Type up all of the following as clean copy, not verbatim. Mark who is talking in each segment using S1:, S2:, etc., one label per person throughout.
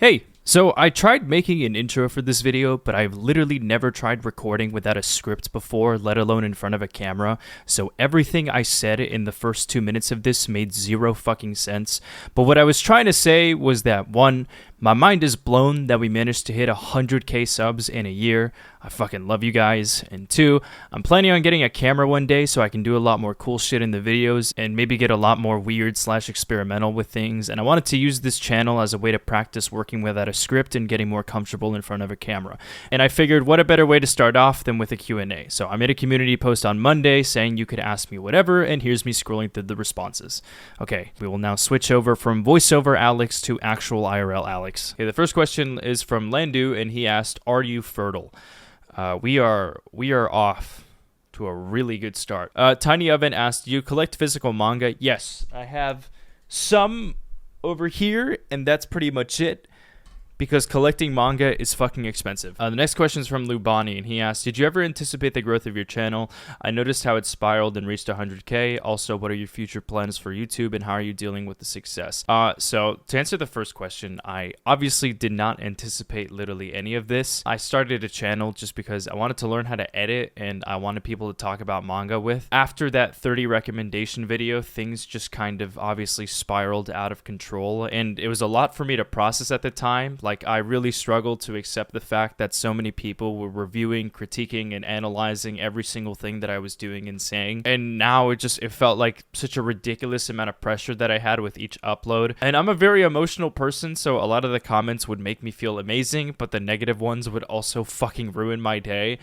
S1: Hey, so I tried making an intro for this video, but I've literally never tried recording without a script before, let alone in front of a camera, so everything I said in the first 2 minutes of this made zero fucking sense. But what I was trying to say was that, one, my mind is blown that we managed to hit 100k subs in a year. I fucking love you guys. And two, I'm planning on getting a camera one day so I can do a lot more cool shit in the videos and maybe get a lot more weird / experimental with things. And I wanted to use this channel as a way to practice working without a script and getting more comfortable in front of a camera. And I figured what a better way to start off than with a Q&A. So I made a community post on Monday saying you could ask me whatever, and here's me scrolling through the responses. Okay, we will now switch over from voiceover Alex to actual IRL Alex. Okay, the first question is from Landu, and he asked, "Are you fertile?" We are off to a really good start. Tiny Oven asked, "Do you collect physical manga?" Yes, I have some over here, and that's pretty much it, because collecting manga is fucking expensive. The next question is from Lubani, and he asked, "Did you ever anticipate the growth of your channel? I noticed how it spiraled and reached 100k. Also, what are your future plans for YouTube, and how are you dealing with the success?" So to answer the first question, I obviously did not anticipate literally any of this. I started a channel just because I wanted to learn how to edit, and I wanted people to talk about manga with. After that 30 recommendation video, things just kind of obviously spiraled out of control, and it was a lot for me to process at the time. Like, I really struggled to accept the fact that so many people were reviewing, critiquing, and analyzing every single thing that I was doing and saying. And now it felt like such a ridiculous amount of pressure that I had with each upload. And I'm a very emotional person, so a lot of the comments would make me feel amazing, but the negative ones would also fucking ruin my day.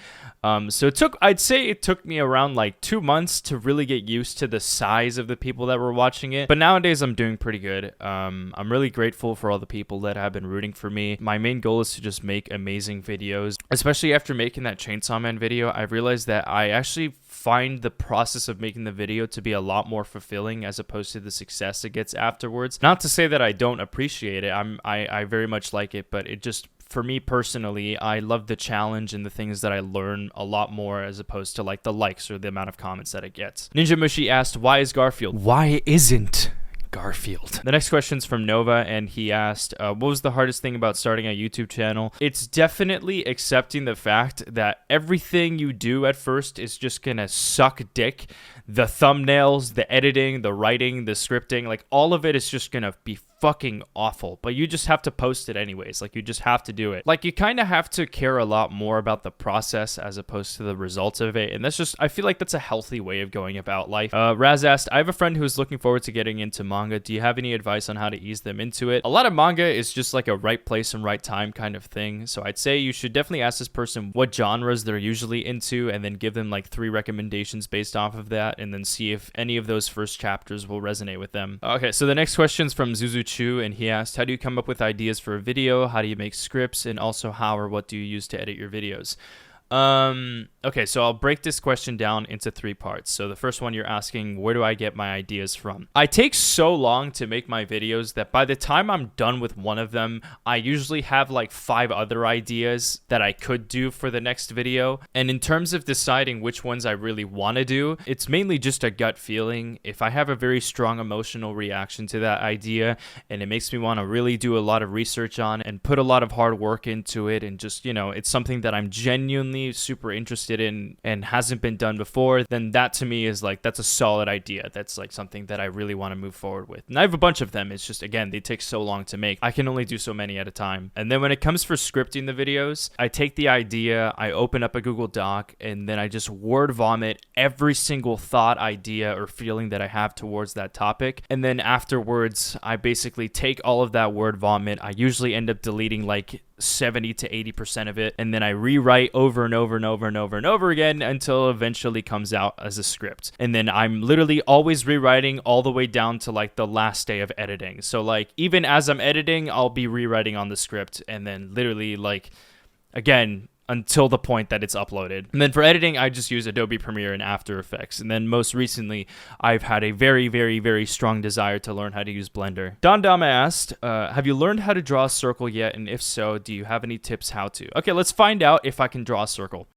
S1: So I'd say it took me around like 2 months to really get used to the size of the people that were watching it. But nowadays I'm doing pretty good. I'm really grateful for all the people that have been rooting for me. My main goal is to just make amazing videos. Especially after making that Chainsaw Man video, I realized that I actually find the process of making the video to be a lot more fulfilling as opposed to the success it gets afterwards. Not to say that I don't appreciate it. I very much like it, but it just, for me personally, I love the challenge and the things that I learn a lot more as opposed to like the likes or the amount of comments that it gets. Ninja Mushi asked, "Why is Garfield?" Why isn't Garfield? The next question's from Nova, and he asked, what was the hardest thing about starting a YouTube channel? It's definitely accepting the fact that everything you do at first is just gonna suck dick. The thumbnails, the editing, the writing, the scripting, like all of it is just gonna be fucking awful, but you just have to post it anyways. Like, you just have to do it. Like, you kind of have to care a lot more about the process as opposed to the results of it, and that's just, I feel like that's a healthy way of going about life. Raz asked, "I have a friend who's looking forward to getting into manga. Do you have any advice on how to ease them into it?" A lot of manga is just like a right place and right time kind of thing, so I'd say you should definitely ask this person what genres they're usually into, and then give them like 3 recommendations based off of that, and then see if any of those first chapters will resonate with them. Okay, so the next question's from Zuzu Chu, and he asked, "How do you come up with ideas for a video? How do you make scripts? And also, how or what do you use to edit your videos?" Okay, so I'll break this question down into 3 parts. So the first one, you're asking, where do I get my ideas from? I take so long to make my videos that by the time I'm done with one of them, I usually have like 5 other ideas that I could do for the next video. And in terms of deciding which ones I really want to do, it's mainly just a gut feeling. If I have a very strong emotional reaction to that idea, and it makes me want to really do a lot of research on and put a lot of hard work into it, and just, you know, it's something that I'm genuinely super interested in and hasn't been done before, then that to me is like, that's a solid idea. That's like something that I really want to move forward with. And I have a bunch of them. It's just, again, they take so long to make. I can only do so many at a time. And then when it comes for scripting the videos, I take the idea, I open up a Google Doc, and then I just word vomit every single thought, idea, or feeling that I have towards that topic. And then afterwards, I basically take all of that word vomit. I usually end up deleting like 70 to 80% of it, and then I rewrite over and over and over and over and over again until it eventually comes out as a script. And then I'm literally always rewriting all the way down to like the last day of editing. So like, even as I'm editing, I'll be rewriting on the script, and then literally like, again, until the point that it's uploaded. And then for editing, I just use Adobe Premiere and After Effects. And then most recently, I've had a very, very, very strong desire to learn how to use Blender. Don Dama asked, have you learned how to draw a circle yet? And if so, do you have any tips how to? Okay, let's find out if I can draw a circle.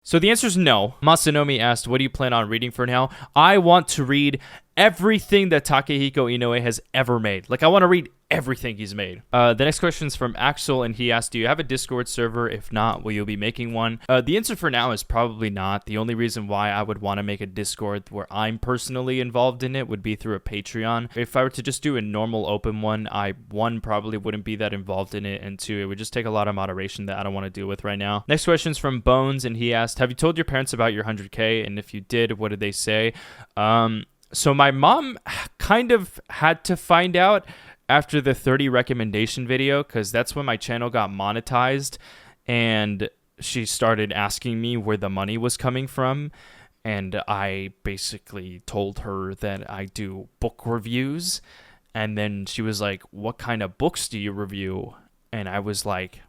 S1: So the answer is no. Masanomi asked, what do you plan on reading for now? I want to read everything that Takehiko Inoue has ever made. Like, I want to read everything he's made. The next question is from Axel, and he asked, do you have a Discord server? If not, will you be making one? The answer for now is probably not. The only reason why I would want to make a Discord where I'm personally involved in it would be through a Patreon. If I were to just do a normal open one, one, probably wouldn't be that involved in it, and two, it would just take a lot of moderation that I don't want to deal with right now. Next question is from Bones, and he asked, have you told your parents about your 100K? And if you did, what did they say? So my mom kind of had to find out after the 30 recommendation video, because that's when my channel got monetized, and she started asking me where the money was coming from, and I basically told her that I do book reviews, and then she was like, what kind of books do you review? And I was like,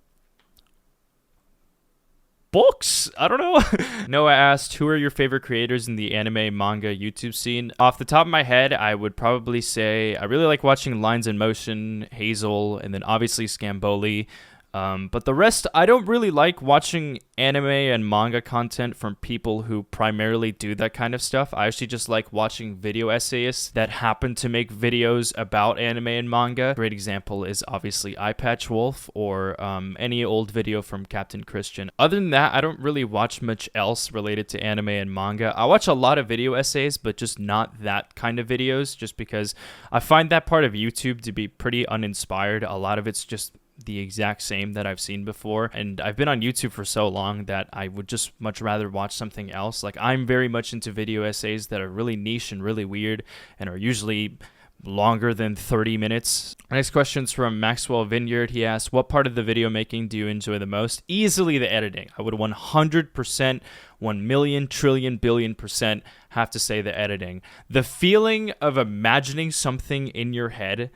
S1: books? I don't know. Noah asked, who are your favorite creators in the anime, manga, YouTube scene? Off the top of my head, I would probably say I really like watching Lines in Motion, Hazel, and then obviously Scamboli. But the rest, I don't really like watching anime and manga content from people who primarily do that kind of stuff. I actually just like watching video essayists that happen to make videos about anime and manga. Great example is obviously Eyepatch Wolf or any old video from Captain Christian. Other than that, I don't really watch much else related to anime and manga. I watch a lot of video essays, but just not that kind of videos, just because I find that part of YouTube to be pretty uninspired. A lot of it's just the exact same that I've seen before, and I've been on YouTube for so long that I would just much rather watch something else. Like, I'm very much into video essays that are really niche and really weird and are usually longer than 30 minutes. Next question's from Maxwell Vineyard. He asked, what part of the video making do you enjoy the most? Easily the editing. I would 100%, 1 million, trillion, billion% have to say the editing. The feeling of imagining something in your head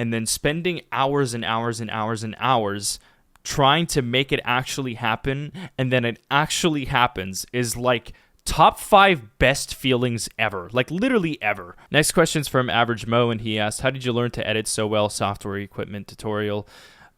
S1: and then spending hours and hours and hours and hours trying to make it actually happen, and then it actually happens, is like top 5 best feelings ever. Like, literally ever. Next question's from Average Mo, and he asked, how did you learn to edit so well? Software, equipment, tutorial.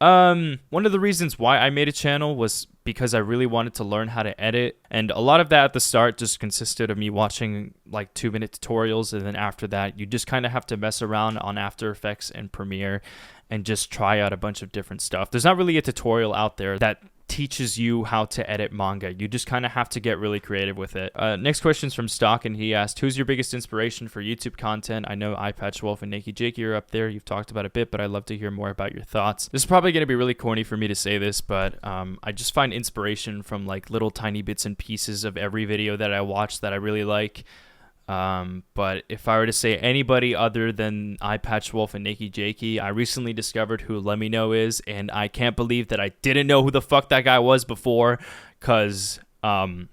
S1: One of the reasons why I made a channel was because I really wanted to learn how to edit, and a lot of that at the start just consisted of me watching like 2-minute tutorials, and then after that you just kind of have to mess around on After Effects and Premiere and just try out a bunch of different stuff. There's not really a tutorial out there that teaches you how to edit manga. You just kind of have to get really creative with it. Next question's from Stock, and he asked, who's your biggest inspiration for YouTube content? I know Eyepatch Wolf and Nakey Jakey are up there. You've talked about it a bit, but I'd love to hear more about your thoughts. This is probably going to be really corny for me to say this, but I just find inspiration from like little tiny bits and pieces of every video that I watch that I really like. But if I were to say anybody other than Eyepatch Wolf and Nakey Jakey, I recently discovered who Let Me Know is, and I can't believe that I didn't know who the fuck that guy was before, because I'm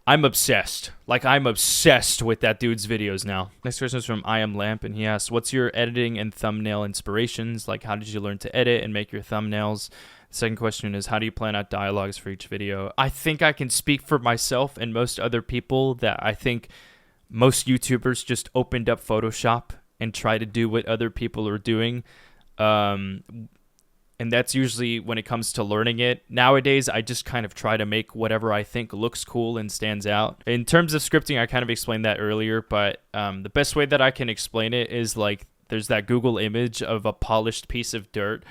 S1: obsessed. Like, I'm obsessed with that dude's videos now. Next question is from I Am Lamp, and he asks, what's your editing and thumbnail inspirations? Like, how did you learn to edit and make your thumbnails? The second question is, how do you plan out dialogues for each video? I think I can speak for myself and most other people that I think most YouTubers just opened up Photoshop and try to do what other people are doing. And that's usually when it comes to learning it. Nowadays, I just kind of try to make whatever I think looks cool and stands out. In terms of scripting, I kind of explained that earlier, but the best way that I can explain it is like, there's that Google image of a polished piece of dirt.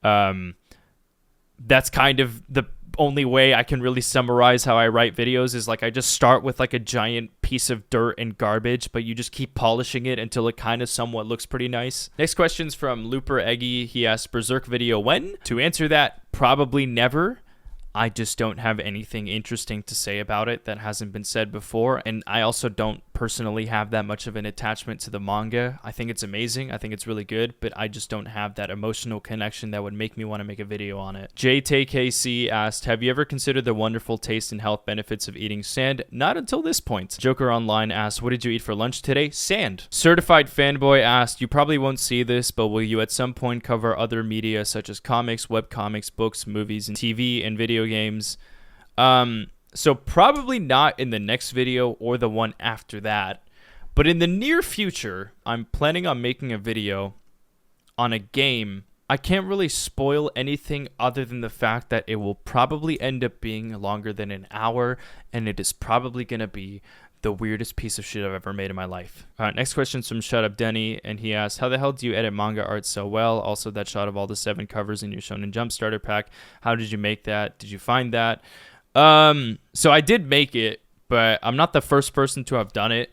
S1: That's kind of the only way I can really summarize how I write videos, is like I just start with like a giant piece of dirt and garbage, but you just keep polishing it until it kind of somewhat looks pretty nice. Next question's from Looper Eggy. He asked, Berserk video when? To answer that, probably never. I just don't have anything interesting to say about it that hasn't been said before, and I also don't personally have that much of an attachment to the manga. I think it's amazing, I think it's really good, but I just don't have that emotional connection that would make me want to make a video on it. JTKC asked, have you ever considered the wonderful taste and health benefits of eating sand? Not until this point. Joker Online asked, what did you eat for lunch today? Sand. Certified Fanboy asked, you probably won't see this, but will you at some point cover other media such as comics, webcomics, books, movies, and TV and video games? So probably not in the next video or the one after that, but in the near future, I'm planning on making a video on a game. I can't really spoil anything other than the fact that it will probably end up being longer than an hour, and it is probably going to be the weirdest piece of shit I've ever made in my life. Next question is from Shut Up Denny, and he asked, how the hell do you edit manga art so well? Also, that shot of all the 7 covers in your Shonen Jump starter pack, how did you make that? Did you find that? So I did make it, but I'm not the first person to have done it.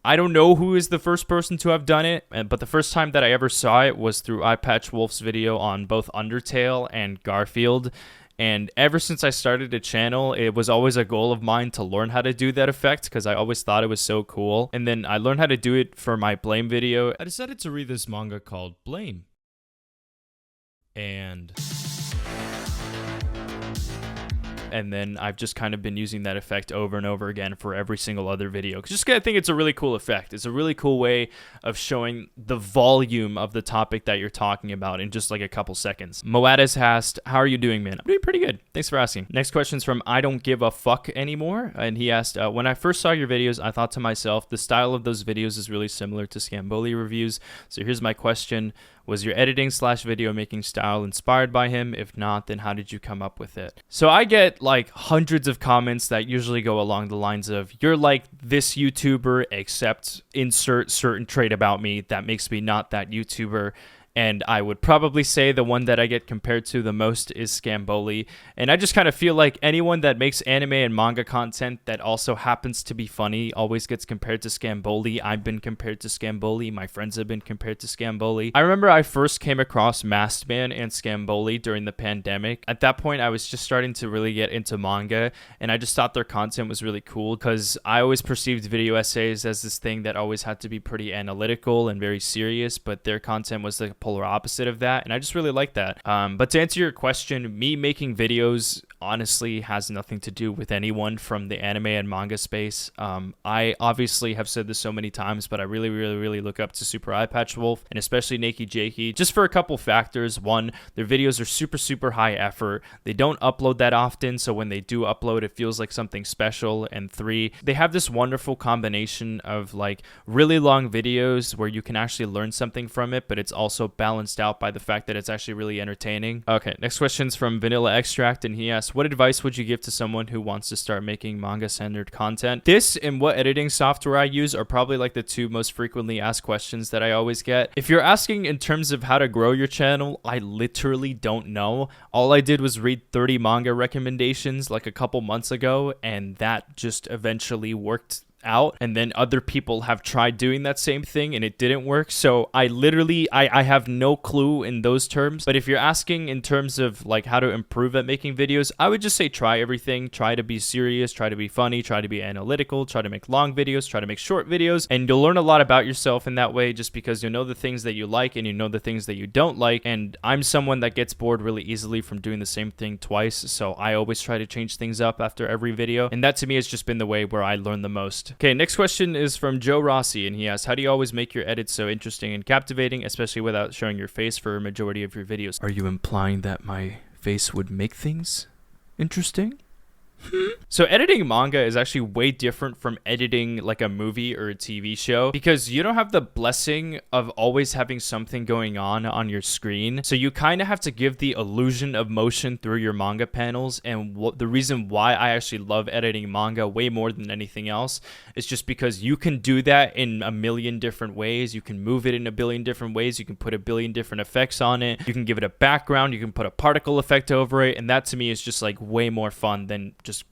S1: I don't know who is the first person to have done it, but the first time that I ever saw it was through Eyepatch video on both Undertale and Garfield. And ever since I started a channel, it was always a goal of mine to learn how to do that effect because I always thought it was so cool. And then I learned how to do it for my Blame video. I decided to read this manga called Blame. And then I've just kind of been using that effect over and over again for every single other video. Just I think it's a really cool effect. It's a really cool way of showing the volume of the topic that you're talking about in just like a couple seconds. Moadis asked, how are you doing, man? I'm doing pretty good. Thanks for asking. Next question's from I Don't Give a Fuck Anymore. And he asked, when I first saw your videos, I thought to myself, the style of those videos is really similar to Scamboli reviews. So here's my question. Was your editing / video making style inspired by him? If not, then how did you come up with it? So I get like hundreds of comments that usually go along the lines of, you're like this YouTuber, except insert certain trait about me that makes me not that YouTuber. And I would probably say the one that I get compared to the most is Scamboli. And I just kind of feel like anyone that makes anime and manga content that also happens to be funny always gets compared to Scamboli. I've been compared to Scamboli. My friends have been compared to Scamboli. I remember I first came across Masked Man and Scamboli during the pandemic. At that point, I was just starting to really get into manga. And I just thought their content was really cool because I always perceived video essays as this thing that always had to be pretty analytical and very serious. But their content was the polar opposite of that, and I just really like that. But to answer your question, me making videos honestly has nothing to do with anyone from the anime and manga space. I obviously have said this so many times, but I really look up to Super Eyepatch Wolf and especially Nakey Jakey just for a couple factors. One, their videos are super high effort. They don't upload that often, so when they do upload, it feels like something special. And 3, they have this wonderful combination of like really long videos where you can actually learn something from it, but it's also balanced out by the fact that it's actually really entertaining. Okay, next question's from Vanilla Extract, and he asks, what advice would you give to someone who wants to start making manga-centered content? This and what editing software I use are probably like the 2 most frequently asked questions that I always get. If you're asking in terms of how to grow your channel, I literally don't know. All I did was read 30 manga recommendations like a couple months ago, and that just eventually worked out. And then other people have tried doing that same thing and it didn't work. So I have no clue in those terms. But if you're asking in terms of like how to improve at making videos, I would just say try everything. Try to be serious, try to be funny, try to be analytical, try to make long videos, try to make short videos, and you'll learn a lot about yourself in that way, just because you know the things that you like and you know the things that you don't like. And I'm someone that gets bored really easily from doing the same thing twice, so I always try to change things up after every video, and that to me has just been the way where I learn the most. Okay, next question is from Joe Rossi, and he asks, how do you always make your edits so interesting and captivating, especially without showing your face for a majority of your videos? Are you implying that my face would make things interesting? So editing manga is actually way different from editing like a movie or a TV show, because you don't have the blessing of always having something going on your screen. So you kind of have to give the illusion of motion through your manga panels. And the reason why I actually love editing manga way more than anything else is just because you can do that in a million different ways. You can move it in a billion different ways. You can put a billion different effects on it. You can give it a background. You can put a particle effect over it. And that to me is just like way more fun than just,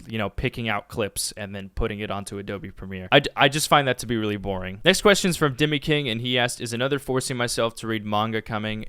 S1: you know, picking out clips and then putting it onto Adobe Premiere. I just find that to be really boring. Next question is from Dimmy King, and he asked, is another forcing myself to read manga coming?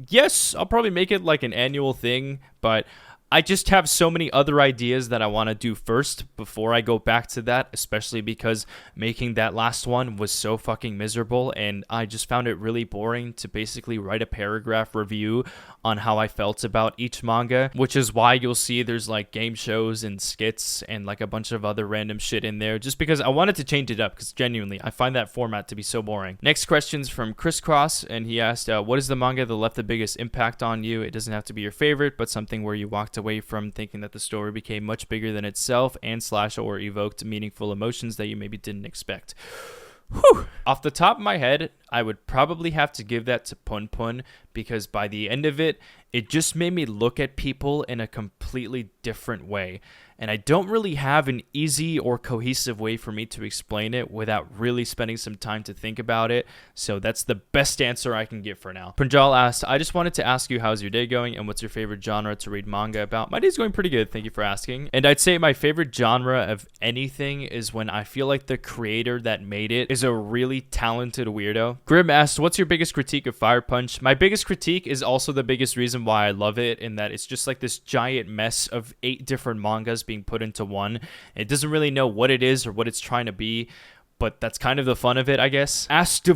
S1: Yes, I'll probably make it like an annual thing, but I just have so many other ideas that I want to do first before I go back to that, especially because making that last one was so fucking miserable, and I just found it really boring to basically write a paragraph review on how I felt about each manga, which is why you'll see there's like game shows and skits and like a bunch of other random shit in there, just because I wanted to change it up, because genuinely I find that format to be so boring. Next question's from Crisscross, and he asked, what is the manga that left the biggest impact on you? It doesn't have to be your favorite, but something where you walked away from thinking that the story became much bigger than itself and / or evoked meaningful emotions that you maybe didn't expect. Whew. Off the top of my head, I would probably have to give that to Pun Pun, because by the end of it, it just made me look at people in a completely different way. And I don't really have an easy or cohesive way for me to explain it without really spending some time to think about it. So that's the best answer I can give for now. Punjal asked, I just wanted to ask you, how's your day going and what's your favorite genre to read manga about? My day's going pretty good. Thank you for asking. And I'd say my favorite genre of anything is when I feel like the creator that made it is a really talented weirdo. Grim asked, what's your biggest critique of Fire Punch? My biggest critique is also the biggest reason why I love it, in that it's just like this giant mess of 8 different mangas being put into one. It doesn't really know what it is or what it's trying to be, but that's kind of the fun of it, I guess. Asked,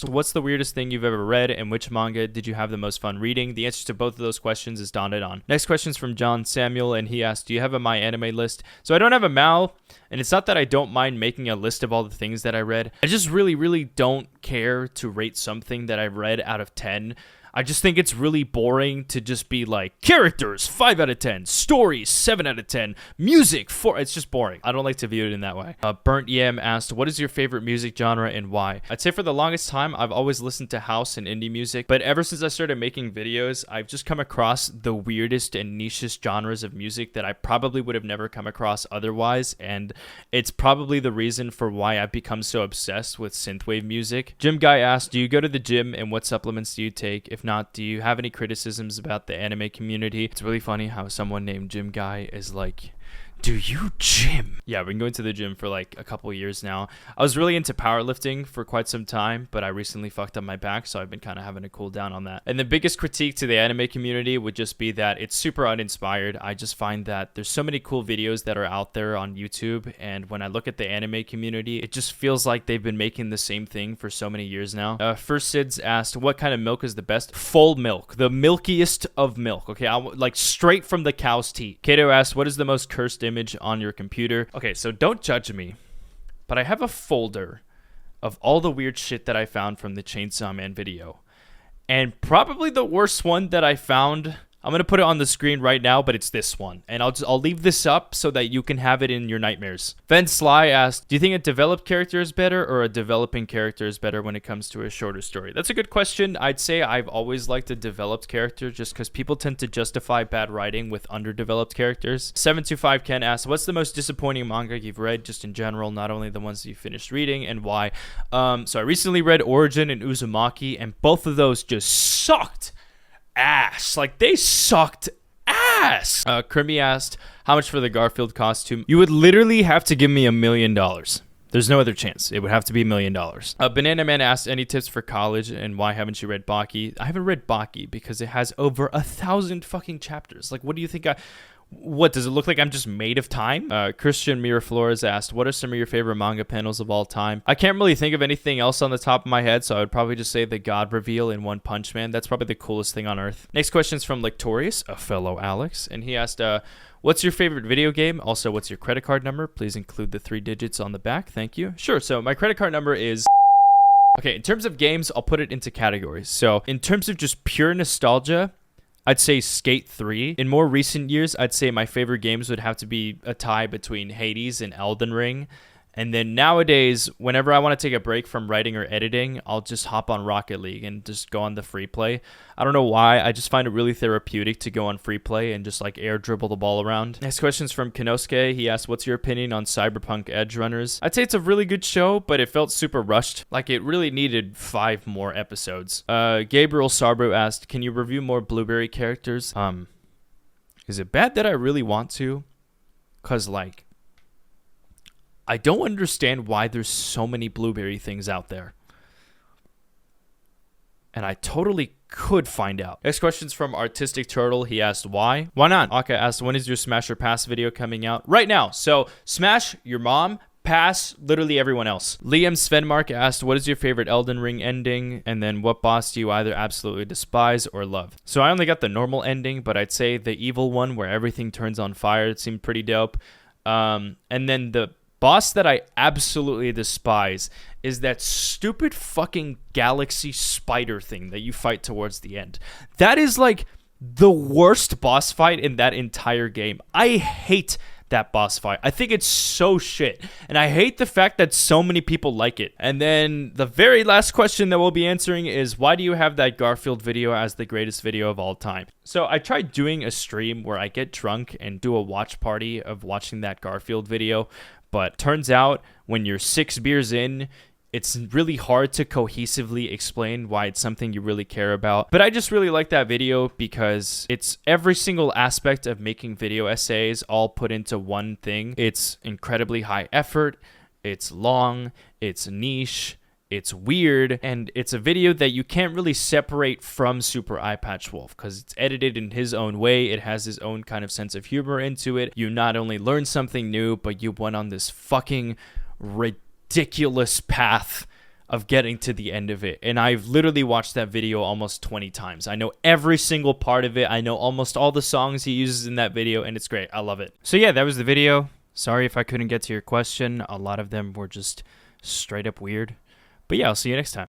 S1: what's the weirdest thing you've ever read and which manga did you have the most fun reading? The answer to both of those questions is dotted on. Next question is from John Samuel, and he asked, do you have a My Anime list? So I don't have a MAL, and it's not that I don't mind making a list of all the things that I read. I just really don't care to rate something that I've read out of 10. I just think it's really boring to just be like, characters, 5 out of 10, stories, 7 out of 10, music, 4. It's just boring. I don't like to view it in that way. Burnt Yam asked, what is your favorite music genre and why? I'd say for the longest time, I've always listened to house and indie music, but ever since I started making videos, I've just come across the weirdest and nichest genres of music that I probably would have never come across otherwise, and it's probably the reason for why I've become so obsessed with synthwave music. Jim Guy asked, do you go to the gym and what supplements do you take? If not, do you have any criticisms about the anime community? It's really funny how someone named Jim Guy is like, do you gym? Yeah, I've been going to the gym for like a couple years now. I was really into powerlifting for quite some time, but I recently fucked up my back, so I've been kind of having to cool down on that. And the biggest critique to the anime community would just be that it's super uninspired. I just find that there's so many cool videos that are out there on YouTube, and when I look at the anime community, it just feels like they've been making the same thing for so many years now. First Sids asked, what kind of milk is the best? Full milk, the milkiest of milk. Okay, like straight from the cow's teat. Kato asked, what is the most cursed image on your computer? Okay, so don't judge me, but I have a folder of all the weird shit that I found from the Chainsaw Man video, and probably the worst one that I found, I'm gonna put it on the screen right now, but it's this one, and I'll leave this up so that you can have it in your nightmares. Ven Sly asked, do you think a developed character is better or a developing character is better when it comes to a shorter story? That's a good question. I'd say I've always liked a developed character just because people tend to justify bad writing with underdeveloped characters. 725 Ken asked, what's the most disappointing manga you've read, just in general, not only the ones that you finished reading, and why? So I recently read Origin and Uzumaki, and both of those just sucked ass. Like, they sucked ass. Krimi asked, how much for the Garfield costume? You would literally have to give me $1 million. There's no other chance. It would have to be $1 million. Banana Man asked, any tips for college and why haven't you read Baki? I haven't read Baki because it has over 1,000 fucking chapters. Like, what do you think what, does it look like I'm just made of time? Christian Miraflores asked, what are some of your favorite manga panels of all time? I can't really think of anything else on the top of my head, so I would probably just say the God reveal in One Punch Man. That's probably the coolest thing on earth. Next question is from Lectorius, a fellow Alex, and he asked, what's your favorite video game? Also, what's your credit card number? Please include the 3 digits on the back. Thank you. Sure, so my credit card number is... Okay, in terms of games, I'll put it into categories. So in terms of just pure nostalgia, I'd say Skate 3. In more recent years, I'd say my favorite games would have to be a tie between Hades and Elden Ring. And then nowadays, whenever I want to take a break from writing or editing, I'll just hop on Rocket League and just go on the free play. I don't know why. I just find it really therapeutic to go on free play and just like air dribble the ball around. Next question is from Kinosuke. He asked, what's your opinion on Cyberpunk Edge Runners? I'd say it's a really good show, but it felt super rushed. Like, it really needed 5 more episodes. Gabriel Sarbro asked, can you review more Blueberry characters? Is it bad that I really want to? Cause like, I don't understand why there's so many Blueberry things out there. And I totally could find out. Next question's from Artistic Turtle. He asked, why? Why not? Aka asked, when is your Smash or Pass video coming out? Right now. So, Smash, your mom. Pass, literally everyone else. Liam Svenmark asked, what is your favorite Elden Ring ending? And then what boss do you either absolutely despise or love? So I only got the normal ending, but I'd say the evil one where everything turns on fire. It seemed pretty dope. And then the boss that I absolutely despise is that stupid fucking galaxy spider thing that you fight towards the end. That is like the worst boss fight in that entire game. I hate that boss fight. I think it's so shit, and I hate the fact that so many people like it. And then the very last question that we'll be answering is, why do you have that Garfield video as the greatest video of all time? So I tried doing a stream where I get drunk and do a watch party of watching that Garfield video, but turns out when you're 6 beers in, it's really hard to cohesively explain why it's something you really care about. But I just really like that video because it's every single aspect of making video essays all put into one thing. It's incredibly high effort, it's long, it's niche, it's weird, and it's a video that you can't really separate from Super Eye Patch Wolf because it's edited in his own way. It has his own kind of sense of humor into it. You not only learned something new, but you went on this fucking ridiculous path of getting to the end of it. And I've literally watched that video almost 20 times. I know every single part of it. I know almost all the songs he uses in that video, and it's great. I love it. So yeah, that was the video. Sorry if I couldn't get to your question. A lot of them were just straight up weird. But yeah, I'll see you next time.